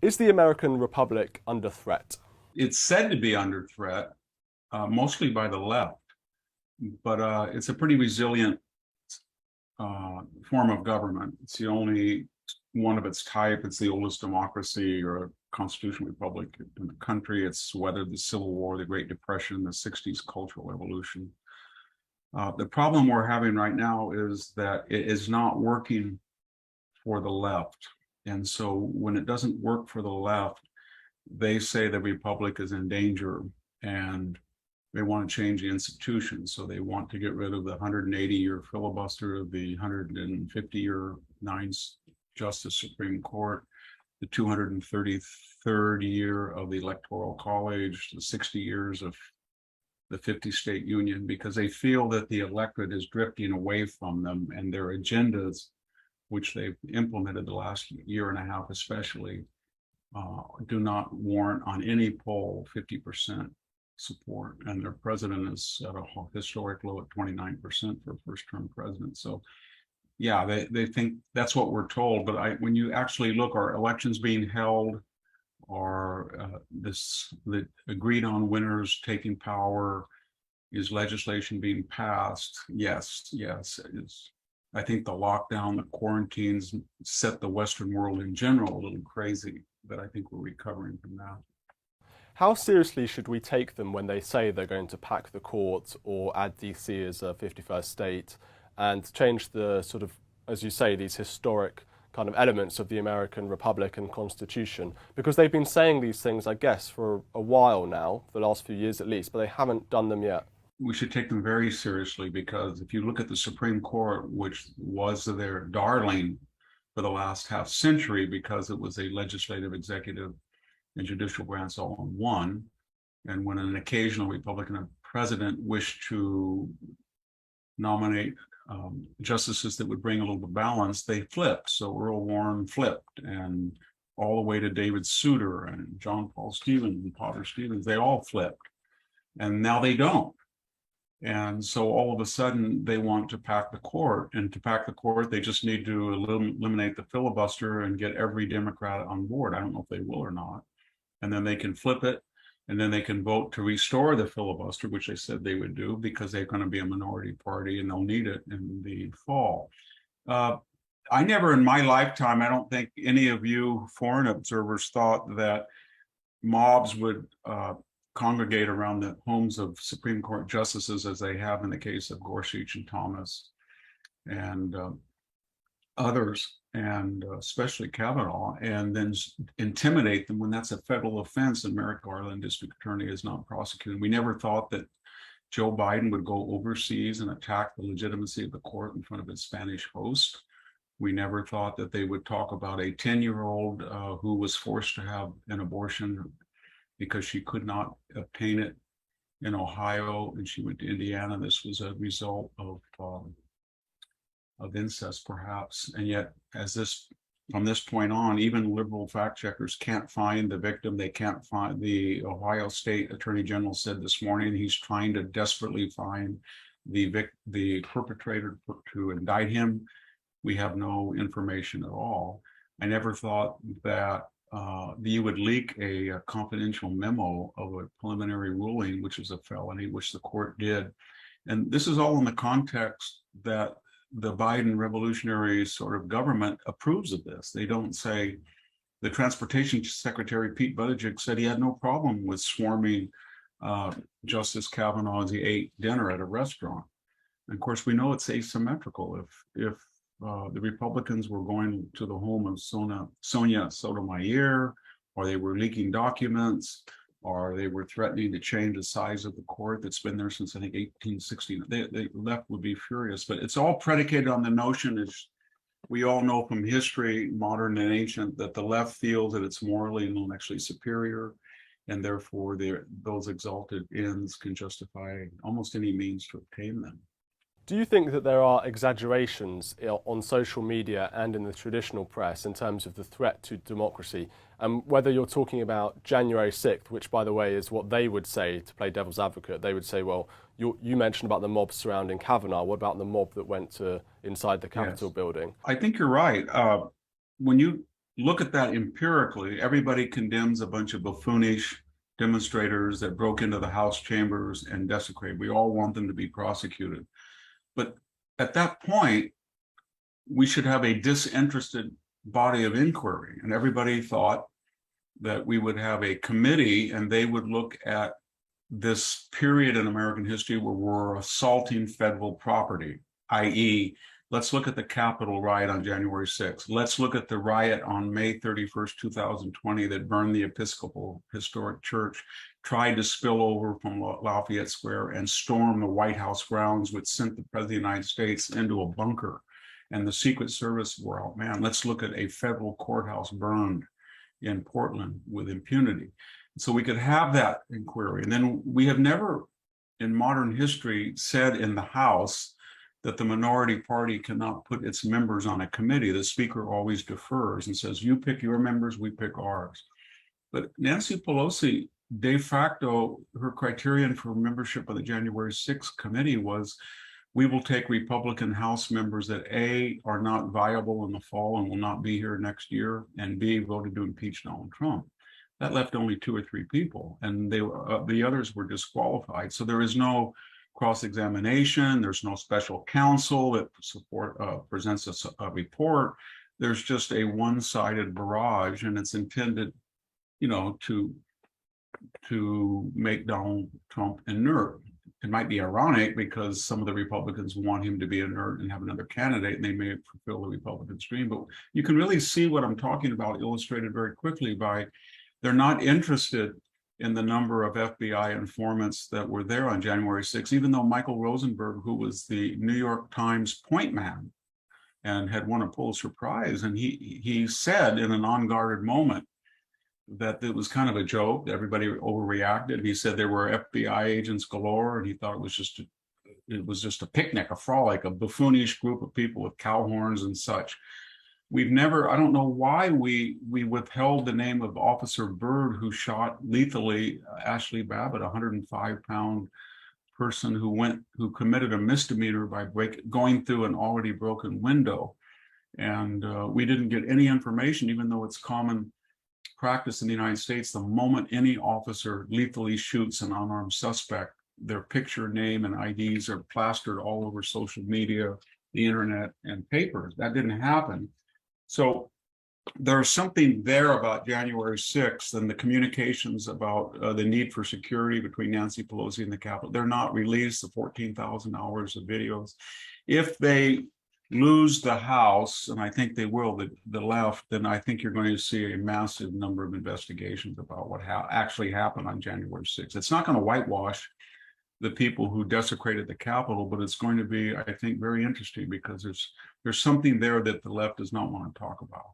Is the American Republic under threat? It's said to be under threat, mostly by the left, but it's a pretty resilient form of government. It's the only one of its type. It's the oldest democracy or constitutional republic in the country. It's weathered the Civil War, the Great Depression, the 60s cultural revolution. The problem we're having right now is that it is not working for the left. And so when it doesn't work for the left, they say the republic is in danger and they want to change the institution. So they want to get rid of the 180-year filibuster of the 150-year ninth Justice Supreme Court, the 233rd year of the Electoral College, the 60 years of the 50-state union, because they feel that the electorate is drifting away from them and their agendas, which they've implemented the last year and a half especially, do not warrant on any poll 50% support. And their president is at a historic low at 29% for a first-term president. So yeah, they think that's what we're told. But when you actually look, are elections being held? Are the agreed on winners taking power? Is legislation being passed? Yes, yes. I think the lockdown, the quarantines set the Western world in general a little crazy, but I think we're recovering from that. How seriously should we take them when they say they're going to pack the court or add DC as a 51st state and change the sort of, as you say, these historic kind of elements of the American Republic and Constitution? Because they've been saying these things, I guess, for a while now, the last few years at least, but they haven't done them yet. We should take them very seriously, because if you look at the Supreme Court, which was their darling for the last half century because it was a legislative, executive, and judicial branch all in one. And when an occasional Republican president wished to nominate justices that would bring a little bit of balance, they flipped. So Earl Warren flipped, and all the way to David Souter and John Paul Stevens and Potter Stevens, they all flipped. And now they don't. And so all of a sudden they want to pack the court, and to pack the court, they just need to eliminate the filibuster and get every Democrat on board. I don't know if they will or not. And then they can flip it, and then they can vote to restore the filibuster, which they said they would do because they're going to be a minority party and they'll need it in the fall. I never in my lifetime, I don't think any of you foreign observers thought that mobs would congregate around the homes of Supreme Court justices as they have in the case of Gorsuch and Thomas and others, and especially Kavanaugh, and then intimidate them when that's a federal offense and Merrick Garland, district attorney, is not prosecuted. We never thought that Joe Biden would go overseas and attack the legitimacy of the court in front of his Spanish host. We never thought that they would talk about a 10-year-old who was forced to have an abortion because she could not obtain it in Ohio, and she went to Indiana. This was a result of incest, perhaps. And yet, from this point on, even liberal fact checkers can't find the victim. They can't find. The Ohio State Attorney General said this morning he's trying to desperately find the perpetrator to indict him. We have no information at all. I never thought that you would leak a confidential memo of a preliminary ruling, which is a felony, which the court did. And this is all in the context that the Biden revolutionary sort of government approves of this. They don't say, the Transportation Secretary Pete Buttigieg said he had no problem with swarming Justice Kavanaugh as he ate dinner at a restaurant. And of course, we know it's asymmetrical. If the Republicans were going to the home of Sonia Sotomayor, or they were leaking documents, or they were threatening to change the size of the court that's been there since, I think, 1860. The left would be furious. But it's all predicated on the notion, as we all know from history, modern and ancient, that the left feels that it's morally and intellectually superior, and therefore those exalted ends can justify almost any means to obtain them. Do you think that there are exaggerations on social media and in the traditional press in terms of the threat to democracy? And whether you're talking about January 6th, which, by the way, is what they would say, to play devil's advocate, they would say, well, you mentioned about the mob surrounding Kavanaugh. What about the mob that went to inside the Capitol Yes, building? I think you're right. When you look at that empirically, everybody condemns a bunch of buffoonish demonstrators that broke into the House chambers and desecrated. We all want them to be prosecuted. But at that point, we should have a disinterested body of inquiry. And everybody thought that we would have a committee and they would look at this period in American history where we're assaulting federal property, i.e., let's look at the Capitol riot on January 6th. Let's look at the riot on May 31st, 2020 that burned the Episcopal Historic Church, tried to spill over from Lafayette Square and storm the White House grounds, which sent the President of the United States into a bunker. And the Secret Service were out, man, let's look at a federal courthouse burned in Portland with impunity. So we could have that inquiry. And then we have never in modern history said in the House that the minority party cannot put its members on a committee. The speaker always defers and says, you pick your members, we pick ours. But Nancy Pelosi, de facto, her criterion for membership of the January 6th committee was, we will take Republican House members that A, are not viable in the fall and will not be here next year, and B, voted to impeach Donald Trump. That left only 2 or 3 people, and the others were disqualified. So there is no cross-examination. There's no special counsel that presents a report. There's just a one-sided barrage, and it's intended, to make Donald Trump inert. It might be ironic because some of the Republicans want him to be inert and have another candidate, and they may fulfill the Republican dream. But you can really see what I'm talking about illustrated very quickly by they're not interested in the number of FBI informants that were there on January 6th, even though Michael Rosenberg, who was the New York Times point man and had won a Pulitzer Prize, and he said in an unguarded moment that it was kind of a joke, everybody overreacted. He said there were FBI agents galore, and he thought it was just a picnic, a frolic, a buffoonish group of people with cow horns and such. We've never, I don't know why we withheld the name of Officer Byrd, who shot lethally Ashley Babbitt, a 105-pound person who committed a misdemeanor by going through an already broken window. And we didn't get any information, even though it's common practice in the United States. The moment any officer lethally shoots an unarmed suspect, their picture, name, and IDs are plastered all over social media, the internet, and papers. That didn't happen. So there's something there about January 6th and the communications about the need for security between Nancy Pelosi and the Capitol. They're not released, the 14,000 hours of videos. If they lose the House, and I think they will, the left, then I think you're going to see a massive number of investigations about what actually happened on January 6th. It's not going to whitewash the people who desecrated the Capitol, but it's going to be, I think, very interesting because there's something there that the left does not want to talk about.